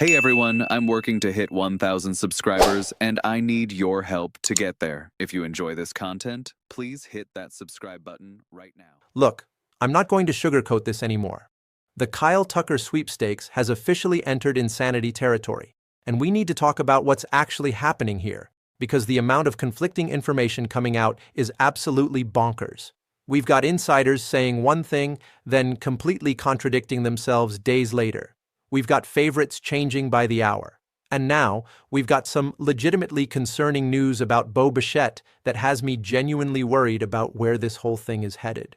Hey everyone, I'm working to hit 1,000 subscribers, and I need your help to get there. If you enjoy this content, please hit that subscribe button right now. Look, I'm not going to sugarcoat this anymore. The Kyle Tucker sweepstakes has officially entered insanity territory, and we need to talk about what's actually happening here, because the amount of conflicting information coming out is absolutely bonkers. We've got insiders saying one thing, then completely contradicting themselves days later. We've got favorites changing by the hour. And now, we've got some legitimately concerning news about Bo Bichette that has me genuinely worried about where this whole thing is headed.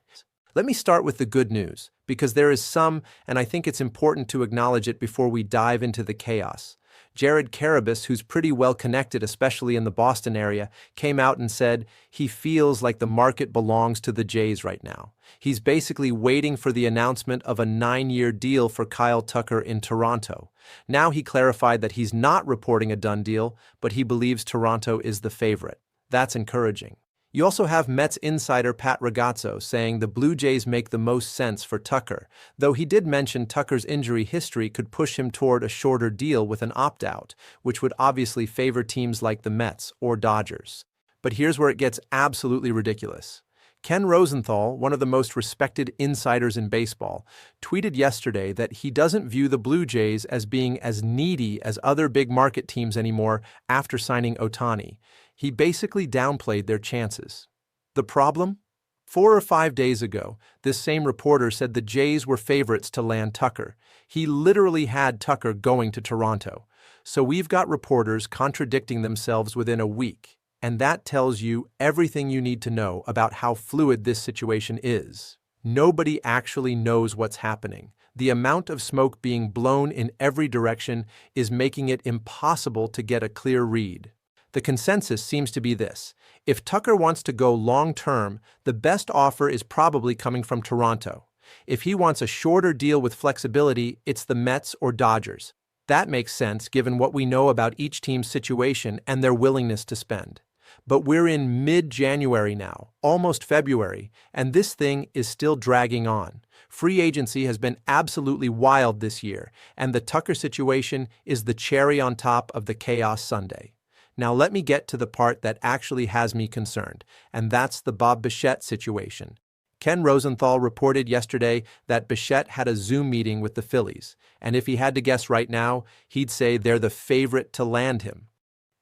Let me start with the good news, because there is some, and I think it's important to acknowledge it before we dive into the chaos. Jared Carabas, who's pretty well connected, especially in the Boston area, came out and said he feels like the market belongs to the Jays right now. He's basically waiting for the announcement of a 9-year deal for Kyle Tucker in Toronto. Now he clarified that he's not reporting a done deal, but he believes Toronto is the favorite. That's encouraging. You also have Mets insider Pat Ragazzo saying the Blue Jays make the most sense for Tucker, though he did mention Tucker's injury history could push him toward a shorter deal with an opt-out, which would obviously favor teams like the Mets or Dodgers. But here's where it gets absolutely ridiculous. Ken Rosenthal, one of the most respected insiders in baseball, tweeted yesterday that he doesn't view the Blue Jays as being as needy as other big market teams anymore after signing Ohtani. He basically downplayed their chances. The problem? 4 or 5 days ago, this same reporter said the Jays were favorites to land Tucker. He literally had Tucker going to Toronto. So we've got reporters contradicting themselves within a week. And that tells you everything you need to know about how fluid this situation is. Nobody actually knows what's happening. The amount of smoke being blown in every direction is making it impossible to get a clear read. The consensus seems to be this: if Tucker wants to go long-term, the best offer is probably coming from Toronto. If he wants a shorter deal with flexibility, it's the Mets or Dodgers. That makes sense given what we know about each team's situation and their willingness to spend. But we're in mid-January now, almost February, and this thing is still dragging on. Free agency has been absolutely wild this year, and the Tucker situation is the cherry on top of the chaos sundae. Now let me get to the part that actually has me concerned, and that's the Bo Bashette situation. Ken Rosenthal reported yesterday that Bichette had a Zoom meeting with the Phillies, and if he had to guess right now, he'd say they're the favorite to land him.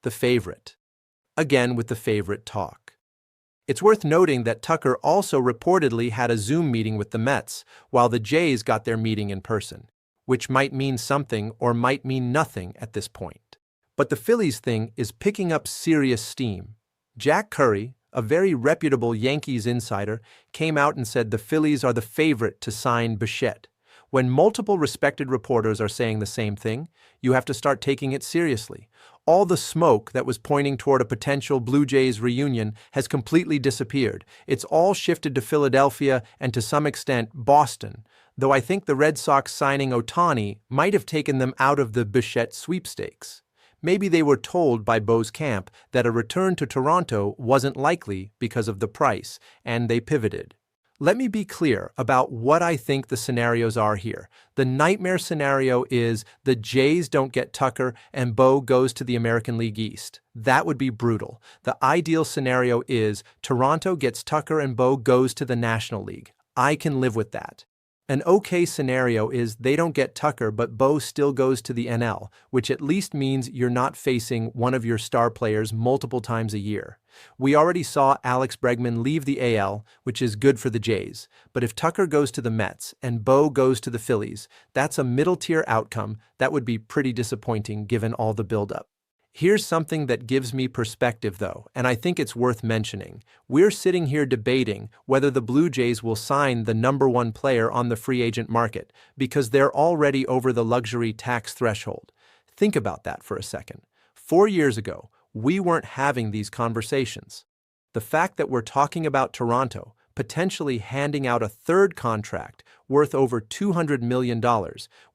The favorite. Again with the favorite talk. It's worth noting that Tucker also reportedly had a Zoom meeting with the Mets, while the Jays got their meeting in person, which might mean something or might mean nothing at this point. But the Phillies thing is picking up serious steam. Jack Curry, a very reputable Yankees insider, came out and said the Phillies are the favorite to sign Bichette. When multiple respected reporters are saying the same thing, you have to start taking it seriously. All the smoke that was pointing toward a potential Blue Jays reunion has completely disappeared. It's all shifted to Philadelphia and to some extent Boston, though I think the Red Sox signing Ohtani might have taken them out of the Bichette sweepstakes. Maybe they were told by Bo's camp that a return to Toronto wasn't likely because of the price, and they pivoted. Let me be clear about what I think the scenarios are here. The nightmare scenario is the Jays don't get Tucker and Bo goes to the American League East. That would be brutal. The ideal scenario is Toronto gets Tucker and Bo goes to the National League. I can live with that. An okay scenario is they don't get Tucker, but Bo still goes to the NL, which at least means you're not facing one of your star players multiple times a year. We already saw Alex Bregman leave the AL, which is good for the Jays. But if Tucker goes to the Mets and Bo goes to the Phillies, that's a middle-tier outcome that would be pretty disappointing given all the buildup. Here's something that gives me perspective, though, and I think it's worth mentioning. We're sitting here debating whether the Blue Jays will sign the #1 player on the free agent market because they're already over the luxury tax threshold. Think about that for a second. 4 years ago, we weren't having these conversations. The fact that we're talking about Toronto potentially handing out a third contract worth over $200 million,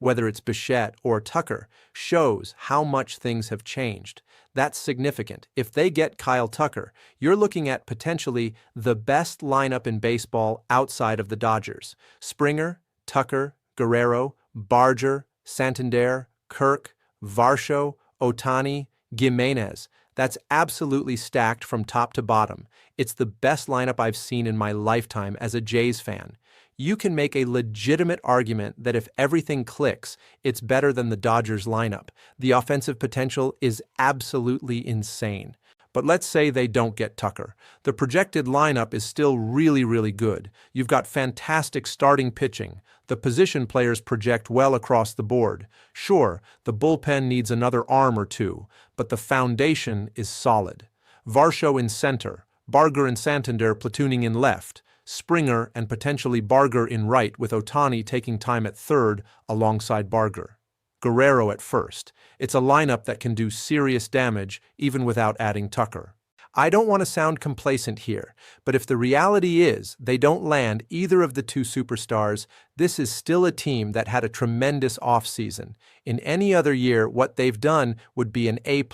whether it's Bichette or Tucker, shows how much things have changed. That's significant. If they get Kyle Tucker, you're looking at potentially the best lineup in baseball outside of the Dodgers. Springer, Tucker, Guerrero, Barger, Santander, Kirk, Varsho, Ohtani, Gimenez. That's absolutely stacked from top to bottom. It's the best lineup I've seen in my lifetime as a Jays fan. You can make a legitimate argument that if everything clicks, it's better than the Dodgers lineup. The offensive potential is absolutely insane. But let's say they don't get Tucker. The projected lineup is still really good. You've got fantastic starting pitching. The position players project well across the board. Sure, the bullpen needs another arm or two, but the foundation is solid. Varsho in center, Barger and Santander platooning in left, Springer and potentially Barger in right with Ohtani taking time at third alongside Barger. Guerrero at first. It's a lineup that can do serious damage even without adding Tucker. I don't want to sound complacent here, but if the reality is they don't land either of the two superstars, this is still a team that had a tremendous offseason. In any other year, what they've done would be an A+.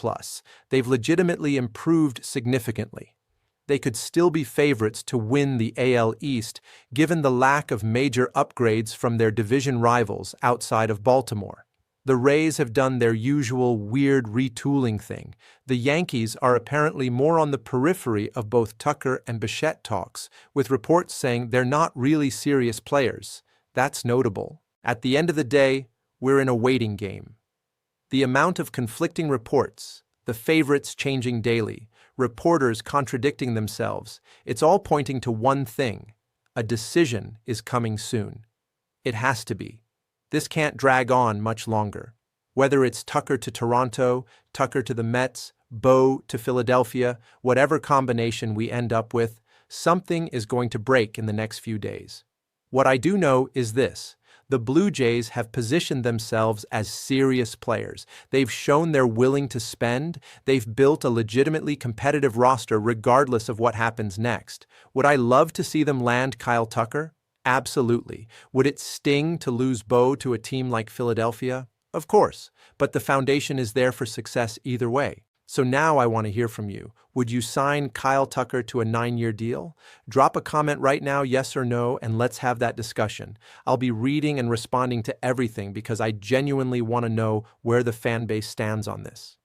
They've legitimately improved significantly. They could still be favorites to win the AL East given the lack of major upgrades from their division rivals outside of Baltimore. The Rays have done their usual weird retooling thing. The Yankees are apparently more on the periphery of both Tucker and Bichette talks, with reports saying they're not really serious players. That's notable. At the end of the day, we're in a waiting game. The amount of conflicting reports, the favorites changing daily, reporters contradicting themselves, it's all pointing to one thing. A decision is coming soon. It has to be. This can't drag on much longer. Whether it's Tucker to Toronto, Tucker to the Mets, Bo to Philadelphia, whatever combination we end up with, something is going to break in the next few days. What I do know is this. The Blue Jays have positioned themselves as serious players. They've shown they're willing to spend. They've built a legitimately competitive roster regardless of what happens next. Would I love to see them land Kyle Tucker? Absolutely. Would it sting to lose Bo to a team like Philadelphia? Of course, but the foundation is there for success either way. So now I want to hear from you. Would you sign Kyle Tucker to a 9-year deal? Drop a comment right now, yes or no, and let's have that discussion. I'll be reading and responding to everything because I genuinely want to know where the fan base stands on this.